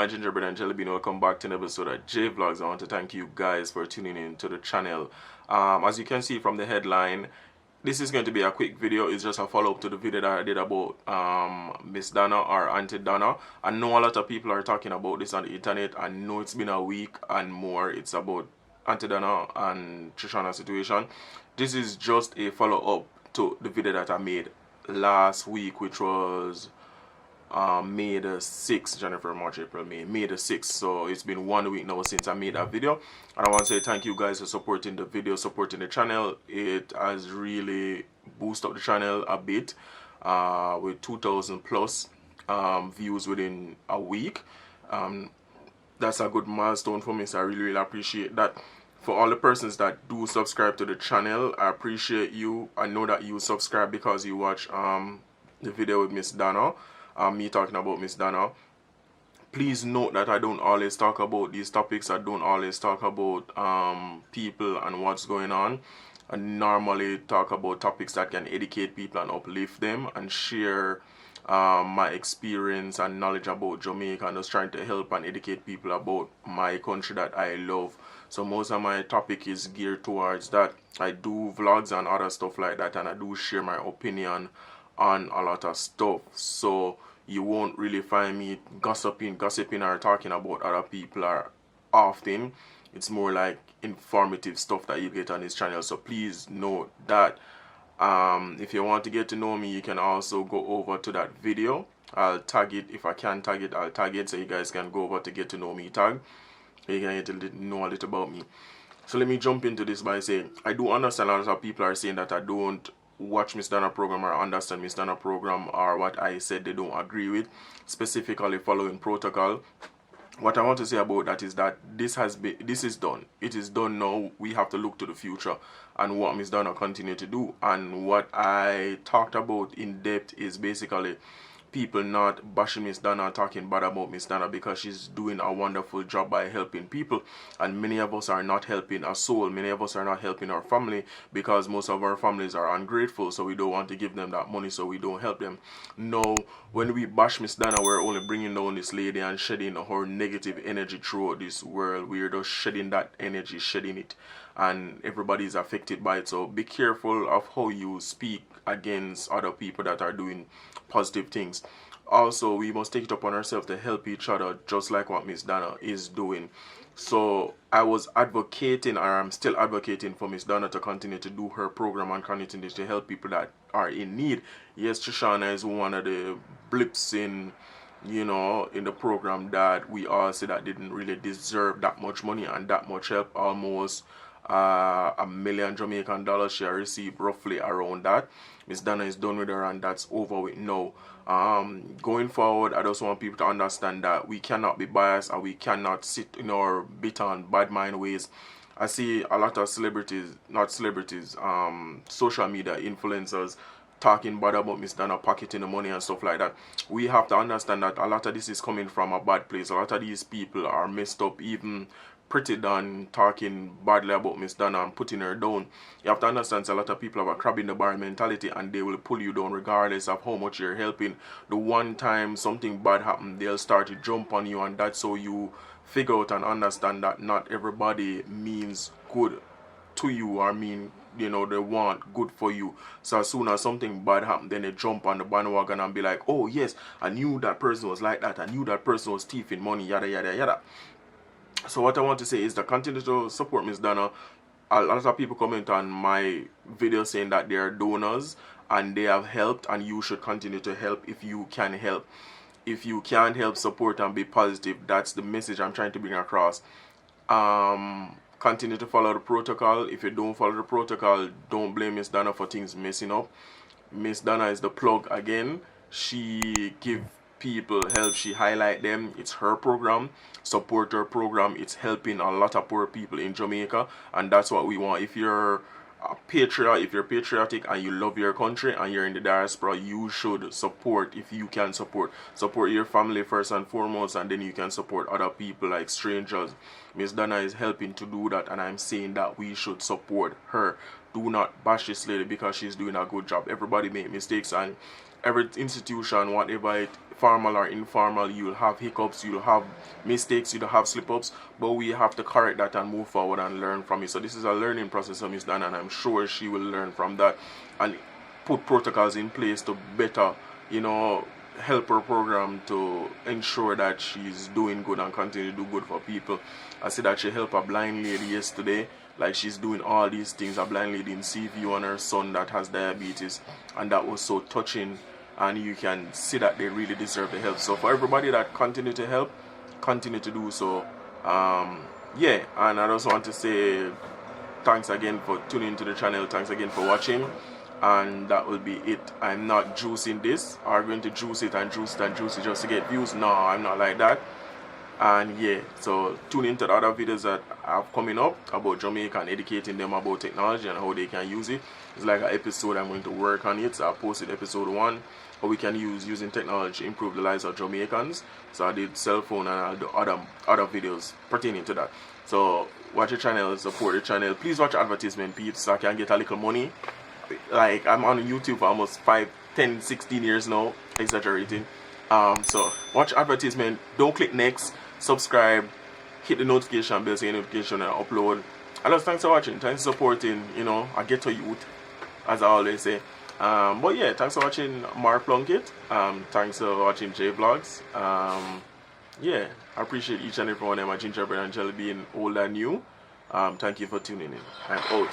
Gingerbread and Jellybean. Welcome back to an episode of JVLOGS. I want to thank you guys for tuning in to the channel. As you can see from the headline, this is going to be a quick video. It's just a follow-up to the video that I did about Miss Donna or Auntie Donna. I know a lot of people are talking about this on the internet. I know it's been a week and more. It's about Auntie Donna and Trishauna situation. This is just a follow-up to the video that I made last week, which was May the 6th, January, March, April, May the 6th. So it's been 1 week now since I made that video, and I want to say thank you guys for supporting the video, supporting the channel. It has really boosted up the channel a bit, with 2,000 plus views within a week. That's a good milestone for me, so I really appreciate that. For all the persons that do subscribe to the channel, I appreciate you. I know that you subscribe because you watch the video with Miss Donna, me talking about Miss Donna. Please note that I don't always talk about these topics. I don't always talk about people and what's going on. I normally talk about topics that can educate people and uplift them, and share my experience and knowledge about Jamaica, and just trying to help and educate people about my country that I love. So most of my topic is geared towards that. I do vlogs and other stuff like that, and I do share my opinion on a lot of stuff. So you won't really find me gossiping or talking about other people or often. It's more like informative stuff that you get on this channel. So please note that. If you want to get to know me, you can also go over to that video. I'll tag it. If I can tag it, I'll tag it, so you guys can go over to get to know me tag. You can get to know a little about me. So let me jump into this by saying, I do understand a lot of people are saying that I don't watch Miss Donna program or understand Miss Donna program, or what I said they don't agree with, specifically following protocol. What I want to say about that is that this is done. It is done now. We have to look to the future and what Miss Donna continue to do. And what I talked about in depth is basically people not bashing Miss Donna, talking bad about Miss Donna, because she's doing a wonderful job by helping people. And many of us are not helping a soul. Many of us are not helping our family, because most of our families are ungrateful, so we don't want to give them that money, so we don't help them. No, when we bash Miss Donna, we're only bringing down this lady and shedding her negative energy throughout this world. We're just shedding that energy, shedding it, and everybody is affected by it. So be careful of how you speak against other people that are doing positive things. Also, we must take it upon ourselves to help each other, just like what Miss Donna is doing. So I was advocating, or I'm still advocating, for Miss Donna to continue to do her program and continue to help people that are in need. Yes, Trishauna is one of the blips in, you know, in the program that we all say that didn't really deserve that much money and that much help. Almost $1 million Jamaican dollars she received, roughly around that. Miss Donna is done with her, and that's over with now. Going forward, I just want people to understand that we cannot be biased, and we cannot sit in our bitter and bad mind ways. I see a lot of celebrities, not celebrities, social media influencers talking bad about Miss Donna, pocketing the money and stuff like that. We have to understand that a lot of this is coming from a bad place. A lot of these people are messed up, even pretty done talking badly about Miss Donna and putting her down. You have to understand, a lot of people have a crab in the barrel mentality, and they will pull you down regardless of how much you're helping. The one time something bad happens, they'll start to jump on you, and that's how you figure out and understand that not everybody means good to you, or mean, you know, they want good for you. So as soon as something bad happens, then they jump on the bandwagon and be like, oh yes, I knew that person was like that, I knew that person was thieving money, yada yada yada. So what I want to say is that continue to support Miss Donna. A lot of people comment on my video saying that they are donors and they have helped, and you should continue to help if you can help. If you can't help, support and be positive. That's the message I'm trying to bring across. Continue to follow the protocol. If you don't follow the protocol, don't blame Miss Donna for things messing up. Miss Donna is the plug again. She give people help, she highlight them. It's her program. Support her program. It's helping a lot of poor people in Jamaica, and that's what we want. If you're a patriot, if you're patriotic and you love your country and you're in the diaspora, you should support. If you can support your family first and foremost, and then you can support other people like strangers. Miss Donna is helping to do that, and I'm saying that we should support her. do not bash this lady because she's doing a good job. Everybody make mistakes, and every institution, whatever it formal or informal, you'll have hiccups, you'll have mistakes, you'll have slip-ups, but we have to correct that and move forward and learn from it. So this is a learning process of Miss Donna, and I'm sure she will learn from that and put protocols in place to better, you know, help her program to ensure that she's doing good and continue to do good for people. I see that she helped a blind lady yesterday. Like, she's doing all these things. A blind lady in Seaview and her son that has diabetes, and that was so touching, and you can see that they really deserve the help. So for everybody that continue to help, continue to do so. Yeah, and I just want to say thanks again for tuning into the channel. Thanks again for watching, and that will be it. I'm not juicing this or going to juice it and juice it and juice it just to get views. No, I'm not like that. And yeah, so tune into the other videos that are coming up about Jamaica and educating them about technology and how they can use it. It's like an episode I'm going to work on it. So I posted episode 1, how we can using technology to improve the lives of Jamaicans. So I did cell phone, and I'll do other videos pertaining to that. So watch the channel, support the channel. Please watch advertisement, peeps, so I can get a little money. Like, I'm on YouTube for almost 5, 10, 16 years now, exaggerating. So watch advertisement, don't click next, subscribe, hit the notification bell so you get notification and upload. And just thanks for watching, thanks for supporting, you know, I get to youth, as I always say. But yeah, thanks for watching Mark Plunkett. Thanks for watching JVLOGS. Yeah, I appreciate each and every one of my gingerbread and jelly bean, old and new. Thank you for tuning in. I'm out.